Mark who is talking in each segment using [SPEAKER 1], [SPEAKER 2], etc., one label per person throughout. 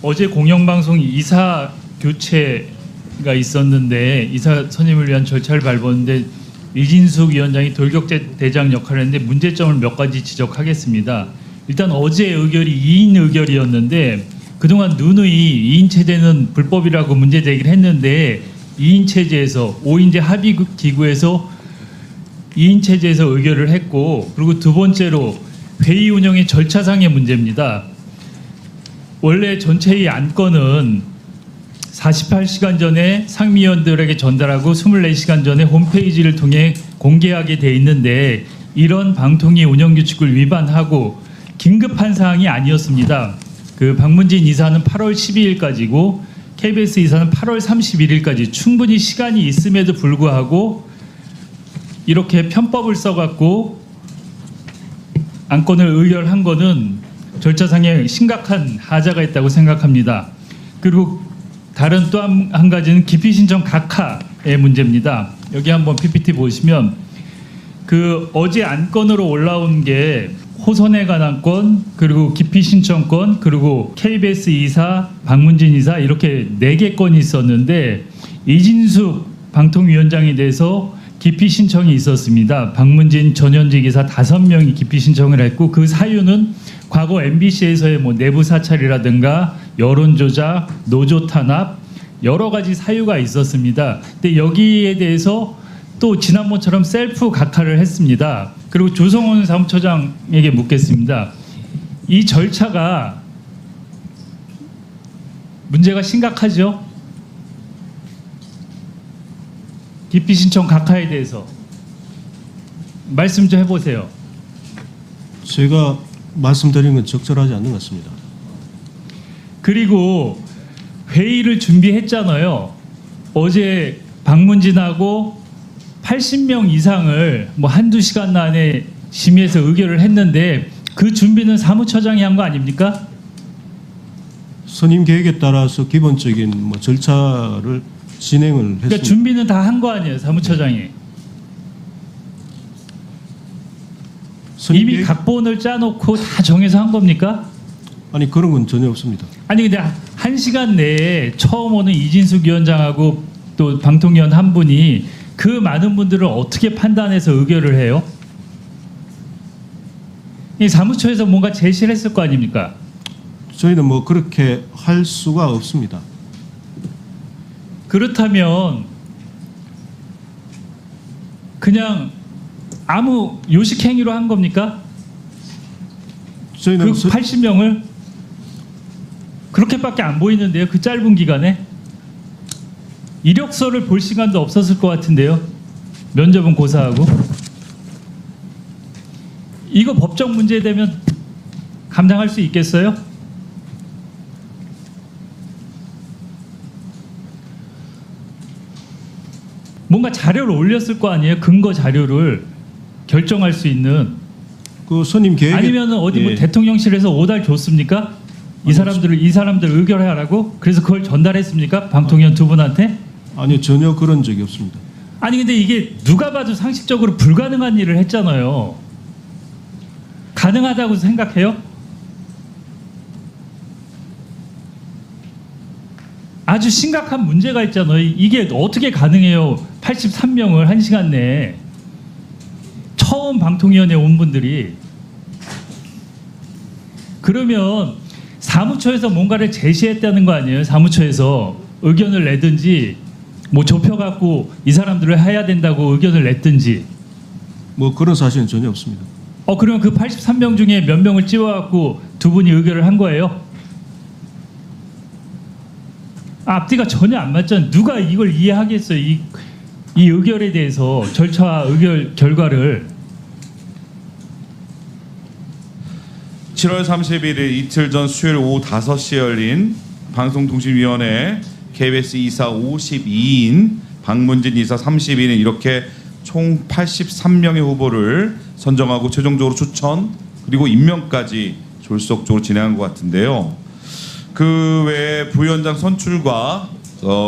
[SPEAKER 1] 어제 공영방송 이사 교체가 있었는데 이사 선임을 위한 절차를 밟았는데 이진숙 위원장이 돌격대 대장 역할을 했는데 문제점을 몇 가지 지적하겠습니다. 일단 어제 의결이 2인 의결이었는데 그동안 누누이 2인 체제는 불법이라고 문제 제기를 했는데 2인 체제에서 5인제 합의 기구에서 2인 체제에서 의결을 했고, 그리고 두 번째로 회의 운영의 절차상의 문제입니다. 원래 전체의 안건은 48시간 전에 상임위원들에게 전달하고 24시간 전에 홈페이지를 통해 공개하게 돼 있는데 이런 방통위 운영규칙을 위반하고 긴급한 사항이 아니었습니다. 그 박문진 이사는 8월 12일까지고 KBS 이사는 8월 31일까지 충분히 시간이 있음에도 불구하고 이렇게 편법을 써갖고 안건을 의결한 거는 절차상에 심각한 하자가 있다고 생각합니다. 그리고 다른 또 한 가지는 기피 신청 각하의 문제입니다. 여기 한번 PPT 보시면 그 어제 안건으로 올라온 게 호선에 관한 건, 그리고 기피 신청권, 그리고 KBS 이사, 박문진 이사 이렇게 4개 건이 있었는데 이진숙 방통위원장에 대해서 기피 신청이 있었습니다. 박문진 전현직 이사 5명이 기피 신청을 했고 그 사유는 과거 MBC에서의 뭐 내부 사찰이라든가 여론 조작, 노조 탄압 여러 가지 사유가 있었습니다. 근데 여기에 대해서 또 지난번처럼 셀프 각하를 했습니다. 그리고 조성원 사무처장에게 묻겠습니다. 이 절차가 문제가 심각하죠? 기피 신청 각하에 대해서 말씀 좀 해보세요.
[SPEAKER 2] 제가 말씀드린 건 적절하지 않는 것 같습니다.
[SPEAKER 1] 그리고 회의를 준비했잖아요. 어제 박문진하고 80명 이상을 뭐 한두 시간 안에 심의해서 의결을 했는데 그 준비는 사무처장이 한 거 아닙니까?
[SPEAKER 2] 선임 계획에 따라서 기본적인 뭐 절차를 진행을 했습니다.
[SPEAKER 1] 그러니까 준비는 다 한 거 아니에요, 사무처장이. 이미
[SPEAKER 2] 계획...
[SPEAKER 1] 각본을 짜놓고 다 정해서 한 겁니까?
[SPEAKER 2] 아니 그런 건 전혀 없습니다.
[SPEAKER 1] 아니 근데 1시간 내에 처음 오는 이진숙 위원장하고 또 방통위원 한 분이 그 많은 분들을 어떻게 판단해서 의결을 해요? 이 사무처에서 뭔가 제시를 했을 거 아닙니까?
[SPEAKER 2] 저희는 뭐 그렇게 할 수가 없습니다.
[SPEAKER 1] 그렇다면 그냥 아무 요식행위로 한 겁니까?
[SPEAKER 2] 저희는
[SPEAKER 1] 그 80명을 그렇게밖에 안 보이는데요. 그 짧은 기간에 이력서를 볼 시간도 없었을 것 같은데요. 면접은 고사하고. 이거 법적 문제 되면 감당할 수 있겠어요? 뭔가 자료를 올렸을 거 아니에요. 근거 자료를 결정할 수 있는.
[SPEAKER 2] 그 선임 계획
[SPEAKER 1] 아니면 어디 뭐 대통령실에서 오달 줬습니까? 이 사람들 의결하라고? 그래서 그걸 전달했습니까? 방통위원 두 분한테?
[SPEAKER 2] 아니요, 전혀 그런 적이 없습니다.
[SPEAKER 1] 아니 근데 이게 누가 봐도 상식적으로 불가능한 일을 했잖아요. 가능하다고 생각해요? 아주 심각한 문제가 있잖아요. 이게 어떻게 가능해요? 83명을 1시간 내에 처음 방통위원회에 온 분들이. 그러면 사무처에서 뭔가를 제시했다는 거 아니에요? 사무처에서 의견을 내든지 뭐 좁혀갖고 이 사람들을 해야 된다고 의견을 냈든지.
[SPEAKER 2] 뭐 그런 사실은 전혀 없습니다.
[SPEAKER 1] 그러면 그 83명 중에 몇 명을 찝어갖고 두 분이 의결을 한 거예요? 앞뒤가 전혀 안 맞잖아요. 누가 이걸 이해하겠어요? 이 의결에 대해서 절차 의결 결과를.
[SPEAKER 3] 7월 31일 이틀 전 수요일 오후 5시에 열린 방송통신위원회 KBS 이사 52인, 박문진 이사 32인 이렇게 총 83명의 후보를 선정하고 최종적으로 추천 그리고 임명까지 졸속적으로 진행한 것 같은데요. 그 외에 부위원장 선출과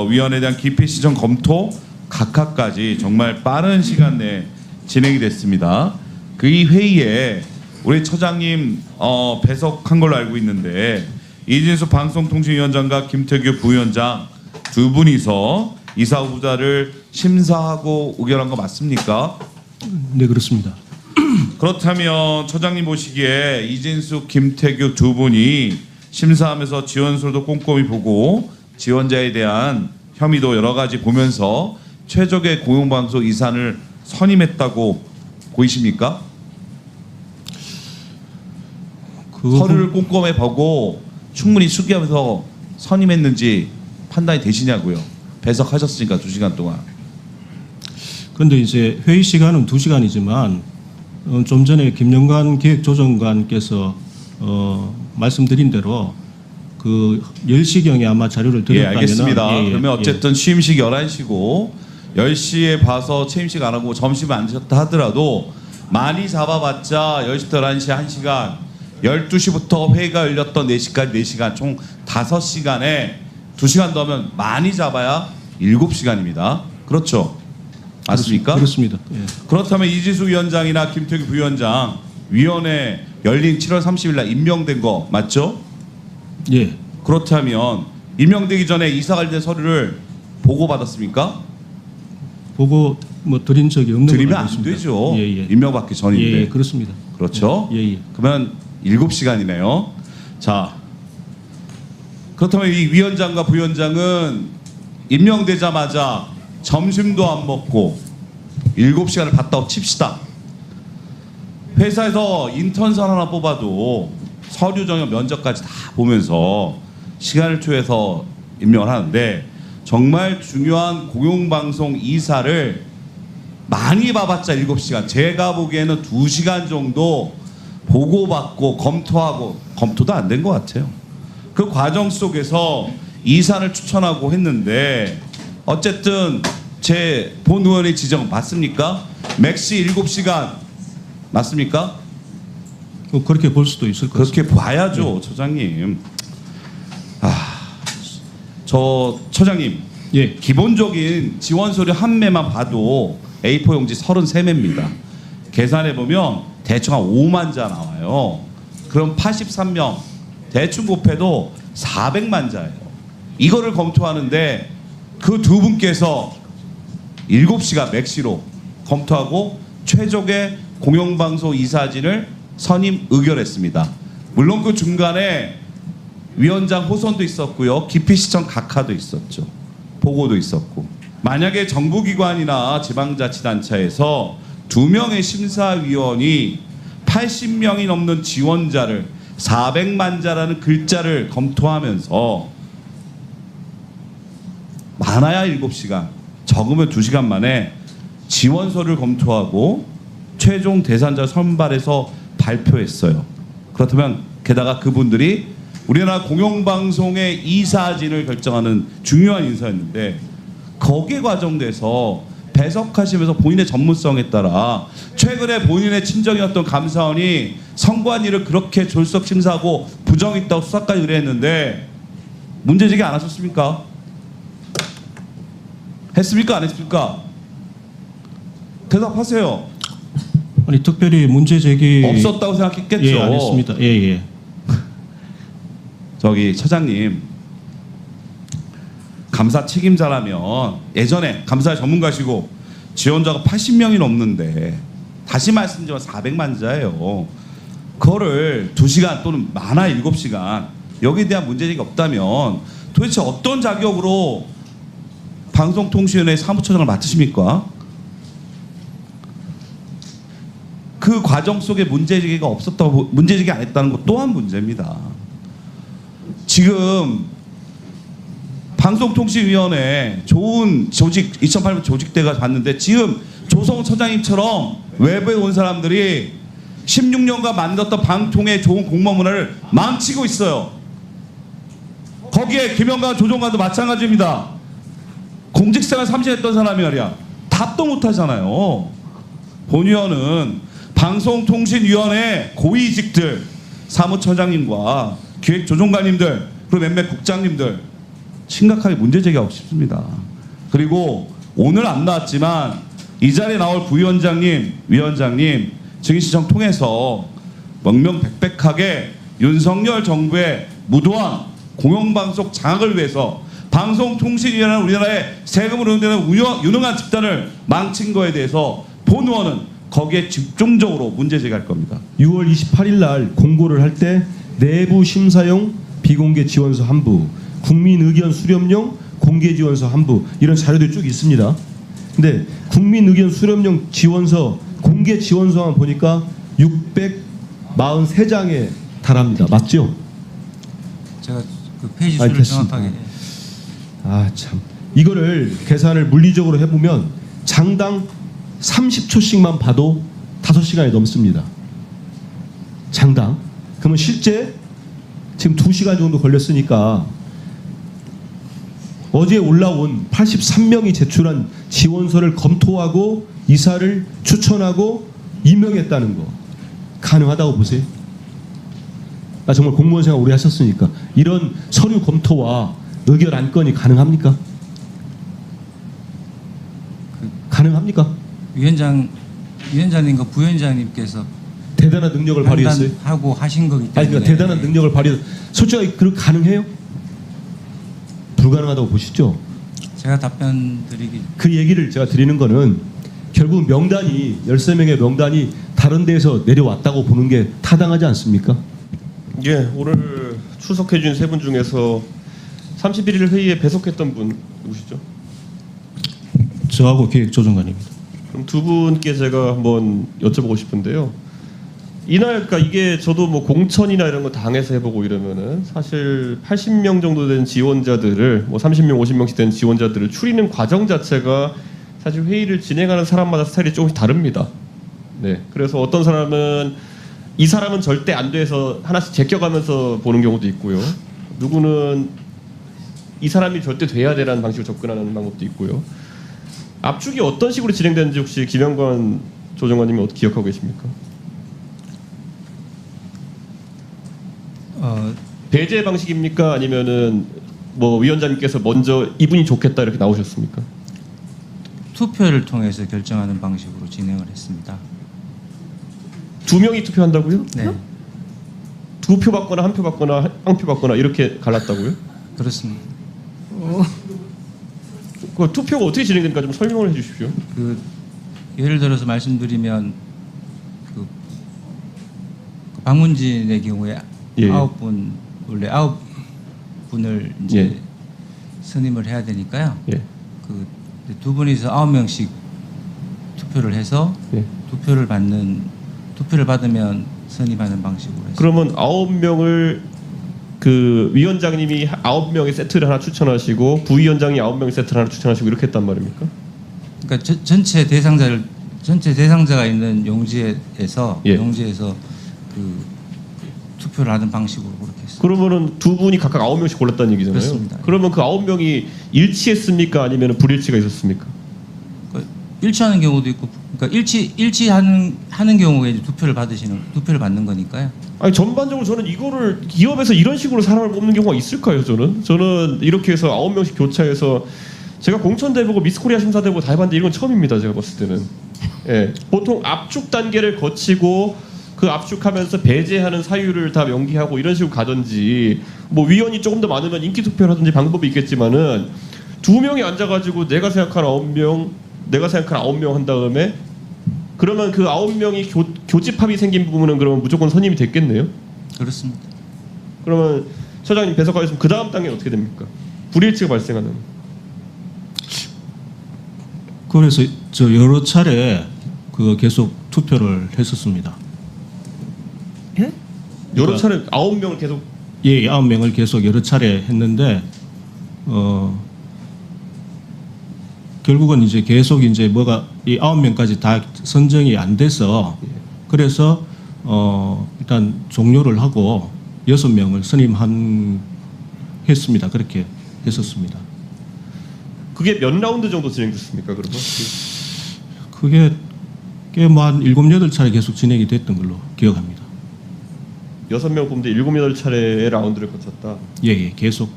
[SPEAKER 3] 위원회에 대한 기피 신청 검토 각하까지 정말 빠른 시간 내에 진행이 됐습니다. 그 이 회의에 우리 처장님 배석한 걸로 알고 있는데 이진수 방송통신위원장과 김태규 부위원장 두 분이서 이사 후보자를 심사하고 의결한 거 맞습니까?
[SPEAKER 2] 네, 그렇습니다.
[SPEAKER 3] 그렇다면 처장님 보시기에 이진수, 김태규 두 분이 심사하면서 지원서도 꼼꼼히 보고 지원자에 대한 혐의도 여러 가지 보면서 최적의 공영방송 이사를 선임했다고 보이십니까? 서류를 꼼꼼히 보고 충분히 숙기하면서 선임했는지 판단이 되시냐고요. 배석하셨으니까 2시간 동안.
[SPEAKER 2] 그런데 이제 회의 시간은 2시간이지만 좀 전에 김영관 기획조정관께서 말씀드린 대로 그 10시경에 아마 자료를
[SPEAKER 3] 예,
[SPEAKER 2] 드렸다면
[SPEAKER 3] 알겠습니다. 그러면 어쨌든 취임식 11시고 10시에 봐서 취임식 안 하고 점심 안 드셨다 하더라도 많이 잡아봤자 10시부터 11시 1시간 12시부터 회의가 열렸던 4시까지 4시간 총 5시간에 2시간 더 하면 많이 잡아야 7시간입니다. 그렇죠? 맞습니까?
[SPEAKER 2] 그렇습니다. 예.
[SPEAKER 3] 그렇다면 이진수 위원장이나 김태규 부위원장 위원회 열린 7월 30일 날 임명된 거 맞죠?
[SPEAKER 2] 예.
[SPEAKER 3] 그렇다면 임명되기 전에 이사 관련 서류를 보고받았습니까?
[SPEAKER 2] 보고 뭐 드린 적이 없는
[SPEAKER 3] 드리면
[SPEAKER 2] 걸로
[SPEAKER 3] 안
[SPEAKER 2] 알고 있습니다.
[SPEAKER 3] 되죠.
[SPEAKER 2] 예, 예.
[SPEAKER 3] 임명받기 전인데.
[SPEAKER 2] 예, 그렇습니다.
[SPEAKER 3] 그렇죠?
[SPEAKER 2] 예, 예.
[SPEAKER 3] 그러면 7시간이네요. 자, 그렇다면 이 위원장과 부위원장은 임명되자마자 점심도 안 먹고 7시간을 봤다고 칩시다. 회사에서 인턴선 하나 뽑아도 서류 정형 면접까지 다 보면서 시간을 초해서 임명을 하는데 정말 중요한 공영방송 이사를 많이 봐봤자 7시간, 제가 보기에는 2시간 정도 보고받고 검토하고 검토도 안 된 것 같아요. 그 과정 속에서 이사를 추천하고 했는데 어쨌든 제 본 의원의 지적 맞습니까? 맥시 7시간 맞습니까?
[SPEAKER 2] 그렇게 볼 수도 있을 것 같습니다.
[SPEAKER 3] 그렇게 봐야죠, 처장님. 저 처장님,
[SPEAKER 2] 예.
[SPEAKER 3] 기본적인 지원 서류 한 매만 봐도 A4 용지 33매입니다. 계산해 보면 대충 한 5만 자 나와요. 그럼 83명 대충 곱해도 400만 자예요. 이거를 검토하는데 그 두 분께서 7시간 맥시로 검토하고 최적의 공영방송 이사진을 선임 의결했습니다. 물론 그 중간에 위원장 호선도 있었고요. 기피시청 각하도 있었죠. 보고도 있었고. 만약에 정부기관이나 지방자치단체에서 2명의 심사위원이 80명이 넘는 지원자를 400만 자라는 글자를 검토하면서 많아야 7시간, 적으면 2시간 만에 지원서를 검토하고 최종 대상자 선발해서 발표했어요. 그렇다면 게다가 그분들이 우리나라 공영방송의 이사진을 결정하는 중요한 인사였는데 거기에 과정돼서 배석하시면서 본인의 전문성에 따라 최근에 본인의 친정이었던 감사원이 선고한 일을 그렇게 졸속 심사하고 부정있다고 수사까지 의뢰했는데 문제제기 안 하셨습니까? 했습니까? 안 했습니까? 대답하세요.
[SPEAKER 2] 아니 특별히 문제 제기
[SPEAKER 3] 없었다고 생각했겠죠.
[SPEAKER 2] 예, 안 했습니다. 예, 예.
[SPEAKER 3] 저기 처장님, 감사 책임자라면 예전에 감사 전문가시고 지원자가 80명이 넘는데 다시 말씀드리면 400만 자예요. 그거를 2시간 또는 많아 7시간 여기에 대한 문제제기가 없다면 도대체 어떤 자격으로 방송통신위원회 사무처장을 맡으십니까? 그 과정 속에 문제제기가 없었다고, 문제제기 안 했다는 것 또한 문제입니다. 지금 방송통신위원회 좋은 조직 2008년 조직대가 봤는데 지금 조성우 처장님처럼 외부에 온 사람들이 16년간 만들었던 방통의 좋은 공무원 문화를 망치고 있어요. 거기에 김영관 조정관도 마찬가지입니다. 공직생활 30년 했던 사람이 말이야. 답도 못하잖아요. 본위원은 방송통신위원회 고위직들 사무처장님과 기획조정관님들 그리고 몇몇 국장님들 심각하게 문제제기하고 싶습니다. 그리고 오늘 안 나왔지만 이 자리에 나올 부위원장님, 위원장님 증인신청 통해서 명명백백하게 윤석열 정부의 무도한 공영방송 장악을 위해서 방송통신위원회는 우리나라의 세금으로 운영되는 유능한 집단을 망친 거에 대해서 본 의원은 거기에 집중적으로 문제 제기할 겁니다.
[SPEAKER 4] 6월 28일 날 공고를 할 때 내부 심사용 비공개 지원서 한부, 국민 의견 수렴용 공개 지원서 한부 이런 자료들이 쭉 있습니다. 근데 국민 의견 수렴용 지원서 공개 지원서만 보니까 643장에 달합니다. 맞죠?
[SPEAKER 5] 제가 그 페이지 수를
[SPEAKER 4] 알겠습니다.
[SPEAKER 5] 정확하게
[SPEAKER 4] 아 참. 이거를 계산을 물리적으로 해보면 장당 30초씩만 봐도 5시간이 넘습니다. 장당. 그러면 실제 지금 2시간 정도 걸렸으니까 어제 올라온 83명이 제출한 지원서를 검토하고 이사를 추천하고 임명했다는 거 가능하다고 보세요? 아, 정말 공무원 생활 오래 하셨으니까 이런 서류 검토와 의결 안건이 가능합니까? 가능합니까?
[SPEAKER 5] 위원장님과 부위원장님께서
[SPEAKER 4] 대단한 능력을 발휘했어요.
[SPEAKER 5] 판단하고 하신 거기 때문에.
[SPEAKER 4] 아니 그러니까 대단한 능력을 발휘. 솔직하게 그 가능해요? 불가능하다고 보시죠?
[SPEAKER 5] 제가 답변 드리기
[SPEAKER 4] 그 얘기를 제가 드리는 거는 결국 명단이 13명의 명단이 다른 데에서 내려왔다고 보는 게 타당하지 않습니까?
[SPEAKER 2] 예, 오늘 출석해 준 세 분 중에서 31일 회의에 배석했던 분 누구시죠?
[SPEAKER 6] 저하고 기획조정관입니다.
[SPEAKER 2] 그럼 두 분께 제가 한번 여쭤보고 싶은데요. 이날 그러니까 이게 저도 뭐 공천이나 이런 거 당해서 해보고 이러면은 사실 80명 정도 된 지원자들을 뭐 30명, 50명씩 된 지원자들을 추리는 과정 자체가 사실 회의를 진행하는 사람마다 스타일이 조금씩 다릅니다. 네, 그래서 어떤 사람은 이 사람은 절대 안 돼서 하나씩 제껴가면서 보는 경우도 있고요. 누구는 이 사람이 절대 돼야 되라는 방식으로 접근하는 방법도 있고요. 압축이 어떤 식으로 진행되는지 혹시 김영관 조정관님이 어떻게 기억하고 계십니까? 배제 방식입니까? 아니면은 뭐 위원장님께서 먼저 이분이 좋겠다 이렇게 나오셨습니까?
[SPEAKER 5] 투표를 통해서 결정하는 방식으로 진행을 했습니다.
[SPEAKER 2] 두 명이 투표한다고요?
[SPEAKER 5] 네,
[SPEAKER 2] 2표 받거나 1표 받거나 1표 받거나 이렇게 갈랐다고요?
[SPEAKER 5] 그렇습니다.
[SPEAKER 2] 그 투표가 어떻게 진행되니까 좀 설명을 해주십시오.
[SPEAKER 5] 그 예를 들어서 말씀드리면 그 박문진의 경우에
[SPEAKER 2] 예.
[SPEAKER 5] 9분 원래 9분을 이제
[SPEAKER 2] 예.
[SPEAKER 5] 선임을 해야 되니까요.
[SPEAKER 2] 예.
[SPEAKER 5] 그 두 분이서 9명씩 투표를 해서
[SPEAKER 2] 예.
[SPEAKER 5] 투표를 받으면 선임하는 방식으로 했습니다.
[SPEAKER 2] 그러면 9명을 그 위원장님이 9명의 세트를 하나 추천하시고 부위원장이 9명의 세트를 하나 추천하시고 이렇게 했단 말입니까?
[SPEAKER 5] 그러니까 전체 대상자가 있는 용지에서
[SPEAKER 2] 예.
[SPEAKER 5] 용지에서 그 투표를 하는 방식으로 그렇게 했습니다.
[SPEAKER 2] 그러면은 두 분이 각각 9명씩 골랐다는 얘기잖아요.
[SPEAKER 5] 그렇습니다.
[SPEAKER 2] 그러면 그 9명이 일치했습니까? 아니면 불일치가 있었습니까?
[SPEAKER 5] 그러니까 일치하는 경우도 있고, 그러니까 일치하는 경우에 이제 투표를 받는 거니까요.
[SPEAKER 2] 아니 전반적으로 저는 이거를 기업에서 이런 식으로 사람을 뽑는 경우가 있을까요? 저는 이렇게 해서 9명씩 교차해서 제가 공천대보고 미스코리아 심사대보고 다 해봤는데 이건 처음입니다. 제가 봤을 때는. 예, 보통 압축 단계를 거치고 그 압축하면서 배제하는 사유를 다 명기하고 이런 식으로 가든지 뭐 위원이 조금 더 많으면 인기 투표를 하든지 방법이 있겠지만은 2명이 앉아가지고 내가 생각한 9명 한 다음에 그러면 그 9명이 교집합이 생긴 부분은 그러면 무조건 선임이 됐겠네요.
[SPEAKER 5] 그렇습니다.
[SPEAKER 2] 그러면 처장님 배석하겠습니다. 그 다음 단계는 어떻게 됩니까? 불일치가 발생하는.
[SPEAKER 6] 그래서 저 여러 차례 그 계속 투표를 했었습니다.
[SPEAKER 2] 여러 차례 9명을 계속.
[SPEAKER 6] 예, 9명을 계속 여러 차례 했는데 결국은 이제 계속 이제 뭐가 이 9명까지 다 선정이 안 돼서 그래서 일단 종료를 하고 6명을 했습니다. 그렇게 했었습니다.
[SPEAKER 2] 그게 몇 라운드 정도 진행됐습니까? 그러면?
[SPEAKER 6] 그게 꽤 뭐 한 7, 8차례 계속 진행이 됐던 걸로 기억합니다.
[SPEAKER 2] 6명 뽑는데 7, 8차례의 라운드를 거쳤다.
[SPEAKER 6] 예, 계속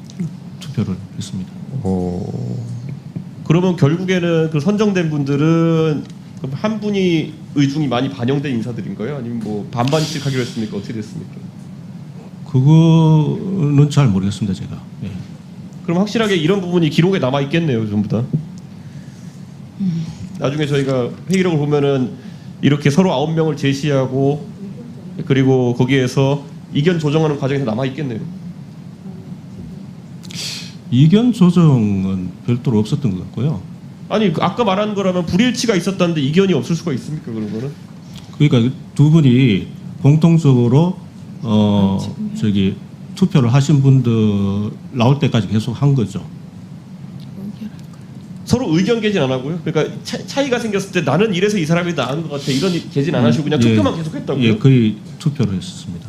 [SPEAKER 6] 투표를 했습니다.
[SPEAKER 2] 그러면 결국에는 그 선정된 분들은 한 분이 의중이 많이 반영된 인사들인가요? 아니면 뭐 반반씩 하기로 했습니까? 어떻게 됐습니까?
[SPEAKER 6] 그거는 잘 모르겠습니다, 제가. 예.
[SPEAKER 2] 그럼 확실하게 이런 부분이 기록에 남아 있겠네요, 전부 다. 나중에 저희가 회의록을 보면은 이렇게 서로 9명을 제시하고 그리고 거기에서 이견 조정하는 과정에서 남아 있겠네요.
[SPEAKER 6] 이견 조정은 별도로 없었던 것 같고요.
[SPEAKER 2] 아니 아까 말한 거라면 불일치가 있었다는데 이견이 없을 수가 있습니까, 그런 거는?
[SPEAKER 6] 그러니까 두 분이 공통적으로 저기 투표를 하신 분들 나올 때까지 계속 한 거죠.
[SPEAKER 2] 서로 의견 개진 안 하고요. 그러니까 차이가 생겼을 때 나는 이래서 이 사람이 나은 것 같아 이런 개진 안 하시고 그냥 투표만 계속 했다고요?
[SPEAKER 6] 예, 거의 투표를 했었습니다.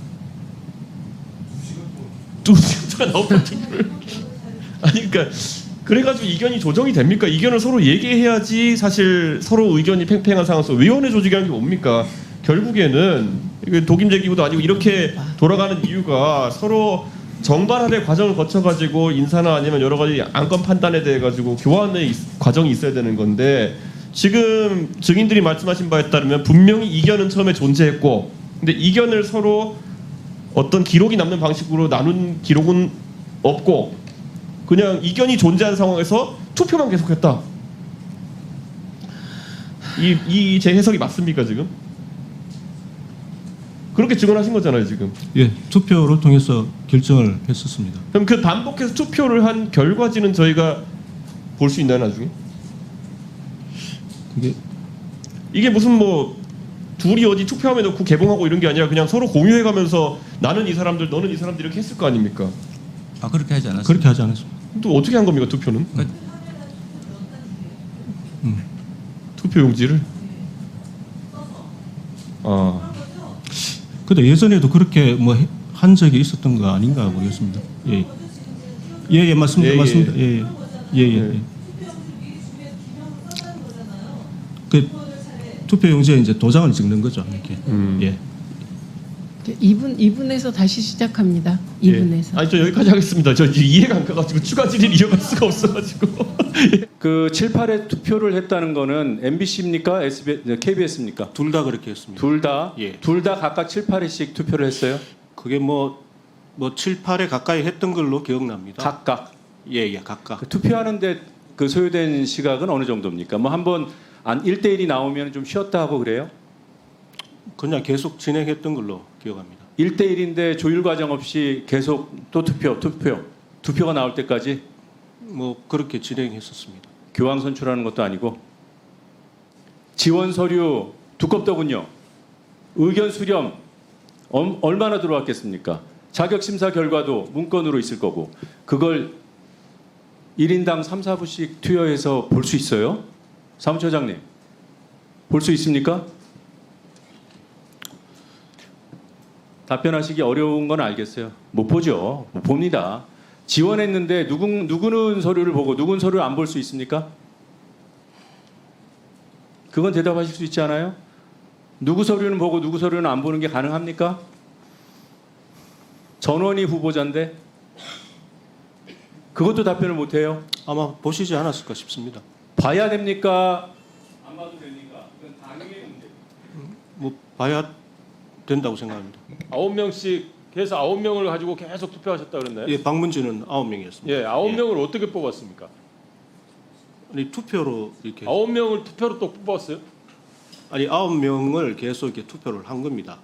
[SPEAKER 2] 2시간 동안 나오던 투표를 아니 그러니까 그래가지고 이견이 조정이 됩니까? 이견을 서로 얘기해야지 사실 서로 의견이 팽팽한 상황에서 위원회 조직이라는 게 뭡니까? 결국에는 이게 독임제기구도 아니고 이렇게 돌아가는 이유가 서로 정반합의 과정을 거쳐가지고 인사나 아니면 여러 가지 안건 판단에 대해 가지고 교환의 과정이 있어야 되는 건데 지금 증인들이 말씀하신 바에 따르면 분명히 이견은 처음에 존재했고 근데 이견을 서로 어떤 기록이 남는 방식으로 나눈 기록은 없고 그냥 이견이 존재한 상황에서 투표만 계속했다. 이 제 해석이 맞습니까 지금? 그렇게 증언하신 거잖아요 지금.
[SPEAKER 6] 예, 투표를 통해서 결정을 했었습니다.
[SPEAKER 2] 그럼 그 반복해서 투표를 한 결과지는 저희가 볼 수 있나요 나중에?
[SPEAKER 6] 그게
[SPEAKER 2] 이게 무슨 뭐 둘이 어디 투표함에 넣고 개봉하고 이런 게 아니라 그냥 서로 공유해가면서 나는 이 사람들 너는 이 사람들 이렇게 했을 거 아닙니까?
[SPEAKER 5] 아 그렇게 하지 않았어요.
[SPEAKER 6] 그렇게 하지 않았습니다.
[SPEAKER 2] 또 어떻게 한 겁니까 투표는? 투표 용지를? 아
[SPEAKER 6] 근데 예전에도 그렇게 뭐 한 적이 있었던 거 아닌가 모르겠습니다. 예, 예, 맞습니다,
[SPEAKER 2] 예,
[SPEAKER 6] 맞습니다. 예, 예, 예.
[SPEAKER 2] 예.
[SPEAKER 6] 그 투표용지에 이제 도장을 찍는 거죠, 이렇게. 예.
[SPEAKER 7] 2분에서 다시 시작합니다. 2분에서.
[SPEAKER 2] 예. 아니 저 여기까지 하겠습니다. 저 이해가 안 가가지고 추가 질의를 이어갈 수가 없어가지고.
[SPEAKER 8] 그 7, 8회 투표를 했다는 거는 MBC입니까? KBS입니까?
[SPEAKER 6] 둘 다 그렇게 했습니다.
[SPEAKER 8] 둘 다?
[SPEAKER 6] 예.
[SPEAKER 8] 둘 다 각각 7, 8회씩 투표를 했어요?
[SPEAKER 6] 그게 뭐 7, 8회 가까이 했던 걸로 기억납니다.
[SPEAKER 8] 각각?
[SPEAKER 6] 예, 예, 각각.
[SPEAKER 8] 그 투표하는데 그 소요된 시각은 어느 정도입니까? 뭐 한번 1대1이 나오면 좀 쉬었다 하고 그래요?
[SPEAKER 6] 그냥 계속 진행했던 걸로 기억합니다.
[SPEAKER 8] 1대1인데 조율 과정 없이 계속 또 투표가 나올 때까지
[SPEAKER 6] 뭐 그렇게 진행했었습니다.
[SPEAKER 8] 교황 선출하는 것도 아니고 지원 서류 두껍더군요. 의견 수렴 얼마나 들어왔겠습니까? 자격 심사 결과도 문건으로 있을 거고 그걸 1인당 3, 4부씩 투여해서 볼 수 있어요? 사무처장님 볼 수 있습니까? 답변하시기 어려운 건 알겠어요. 못 보죠. 못 봅니다. 지원했는데 누구는 서류를 보고 누구는 서류를 안 볼 수 있습니까? 그건 대답하실 수 있지 않아요? 누구 서류는 보고 누구 서류는 안 보는 게 가능합니까? 전원이 후보자인데 그것도 답변을 못 해요.
[SPEAKER 6] 아마 보시지 않았을까 싶습니다.
[SPEAKER 8] 봐야 됩니까? 안 봐도 됩니까? 그건 당연히 문제.
[SPEAKER 6] 뭐 봐야 된다고 생각합니다.
[SPEAKER 9] 9명씩 해서 9명을 가지고 계속 투표하셨다 그랬나요?
[SPEAKER 6] 예, 방문진은 9명이었습니다.
[SPEAKER 9] 예, 9명을 어떻게 뽑았습니까?
[SPEAKER 6] 아니 투표로 이렇게
[SPEAKER 9] 9명을 투표로 또 뽑았어요?
[SPEAKER 6] 아니 9명을 계속 이렇게 투표를 한 겁니다.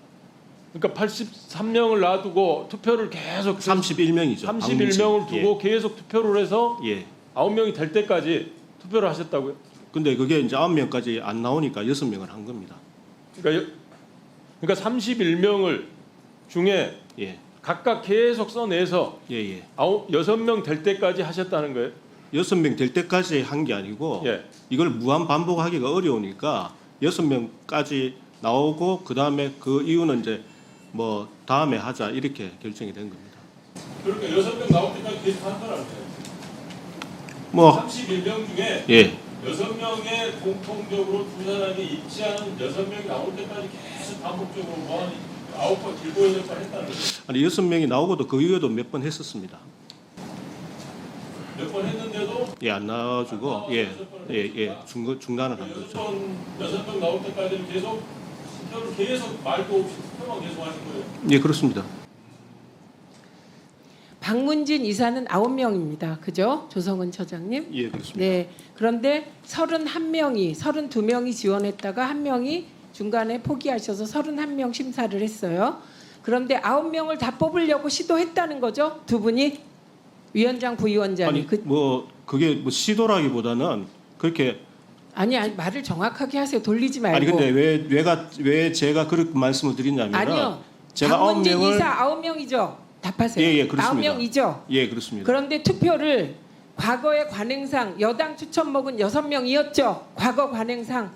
[SPEAKER 9] 그러니까 83명을 놔두고 투표를 계속
[SPEAKER 6] 31명이죠.
[SPEAKER 9] 31명을 두고 계속 투표를 해서
[SPEAKER 6] 예.
[SPEAKER 9] 9명이 될 때까지 투표를 하셨다고요?
[SPEAKER 6] 근데 그게 이제 9명까지 안 나오니까 6명을 한 겁니다.
[SPEAKER 9] 그러니까 31명을 중에
[SPEAKER 6] 예.
[SPEAKER 9] 각각 계속 써내서
[SPEAKER 6] 예, 예.
[SPEAKER 9] 6명 될 때까지 하셨다는 거예요?
[SPEAKER 6] 6명 될 때까지 한 게 아니고
[SPEAKER 9] 예.
[SPEAKER 6] 이걸 무한 반복하기가 어려우니까 6명까지 나오고 그다음에 그 이유는 이제 뭐 다음에 하자 이렇게 결정이 된 겁니다.
[SPEAKER 9] 그러니까 6명 나올 때까지 계속 한 거라는 거예요.
[SPEAKER 6] 뭐
[SPEAKER 9] 31명 중에
[SPEAKER 6] 예.
[SPEAKER 9] 6명의 공통적으로 두 사람이 일치하는 6명이 나올 때까지 계속 반복적으로 뭐 9번, 7번, 8번 했다는 거예요.
[SPEAKER 6] 아니 6명이 나오고도 그 이후에도 몇 번 했었습니다.
[SPEAKER 9] 몇 번 했는데도
[SPEAKER 6] 예, 안 나와주고 예, 중단을 한 거죠.
[SPEAKER 9] 6명 나올 때까지는 계속 투표를 계속 말도 없이 투표만 계속 하신 거예요.
[SPEAKER 6] 예, 그렇습니다.
[SPEAKER 7] 박문진 이사는 9명입니다. 그죠? 조성은 처장님?
[SPEAKER 6] 예, 그렇습니다.
[SPEAKER 7] 네. 그런데 32명이 지원했다가 한 명이 중간에 포기하셔서 31명 심사를 했어요. 그런데 9명을 다 뽑으려고 시도했다는 거죠? 두 분이 위원장, 부위원장이.
[SPEAKER 6] 아니 그게 뭐 시도라기보다는 그렇게
[SPEAKER 7] 아니 말을 정확하게 하세요. 돌리지 말고.
[SPEAKER 6] 아니 근데 왜 제가 그렇게 말씀을 드리냐면은
[SPEAKER 7] 아니요.
[SPEAKER 6] 제가
[SPEAKER 7] 박문진
[SPEAKER 6] 9명을
[SPEAKER 7] 이사 9명이죠. 답하세요.
[SPEAKER 6] 예, 그렇습니다.
[SPEAKER 7] 9명이죠.
[SPEAKER 6] 예, 그렇습니다.
[SPEAKER 7] 그런데 투표를 과거의 관행상 여당 추천목은 6명이었죠. 과거 관행상.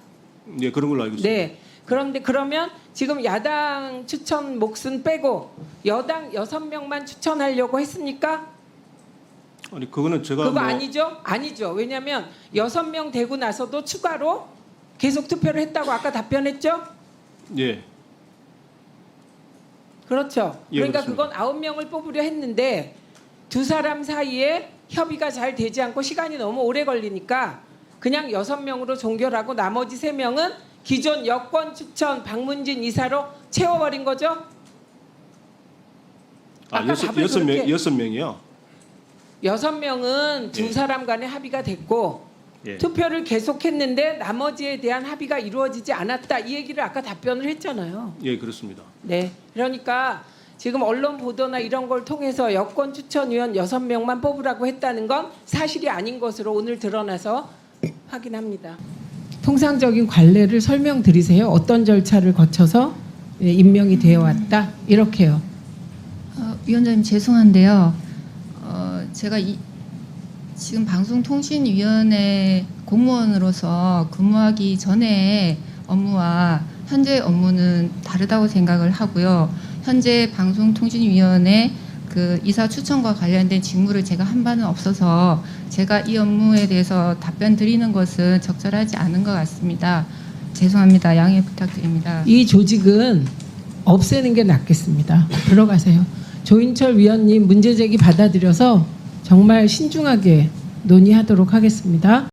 [SPEAKER 6] 예, 그런 걸로 알고 있습니다.
[SPEAKER 7] 네. 그런데 그러면 지금 야당 추천 몫은 빼고 여당 6명만 추천하려고 했습니까?
[SPEAKER 6] 아니 그거는 제가
[SPEAKER 7] 그거 아니죠? 아니죠. 왜냐하면 6명 되고 나서도 추가로 계속 투표를 했다고 아까 답변했죠?
[SPEAKER 6] 예.
[SPEAKER 7] 그렇죠.
[SPEAKER 6] 예,
[SPEAKER 7] 그러니까
[SPEAKER 6] 그렇습니다.
[SPEAKER 7] 그건 9명을 뽑으려 했는데 두 사람 사이에 협의가 잘 되지 않고 시간이 너무 오래 걸리니까 그냥 6명으로 종결하고 나머지 3명은 기존 여권 추천 박문진 이사로 채워버린 거죠? 아까 답을 그렇게-
[SPEAKER 6] 6명이요.
[SPEAKER 7] 6명은 두
[SPEAKER 6] 예.
[SPEAKER 7] 사람 간의 합의가 됐고
[SPEAKER 6] 예.
[SPEAKER 7] 투표를 계속했는데 나머지에 대한 합의가 이루어지지 않았다. 이 얘기를 아까 답변을 했잖아요.
[SPEAKER 6] 예, 그렇습니다.
[SPEAKER 7] 네. 그러니까 지금 언론 보도나 이런 걸 통해서 여권 추천위원 6명만 뽑으라고 했다는 건 사실이 아닌 것으로 오늘 드러나서 확인합니다. 통상적인 관례를 설명드리세요. 어떤 절차를 거쳐서 임명이 되어 왔다. 이렇게요.
[SPEAKER 10] 위원장님 죄송한데요. 제가 지금 방송통신위원회 공무원으로서 근무하기 전에 업무와 현재 업무는 다르다고 생각을 하고요. 현재 방송통신위원회 그 이사 추천과 관련된 직무를 제가 한 바는 없어서 제가 이 업무에 대해서 답변 드리는 것은 적절하지 않은 것 같습니다. 죄송합니다. 양해 부탁드립니다.
[SPEAKER 7] 이 조직은 없애는 게 낫겠습니다. 들어가세요. 조인철 위원님 문제 제기 받아들여서 정말 신중하게 논의하도록 하겠습니다.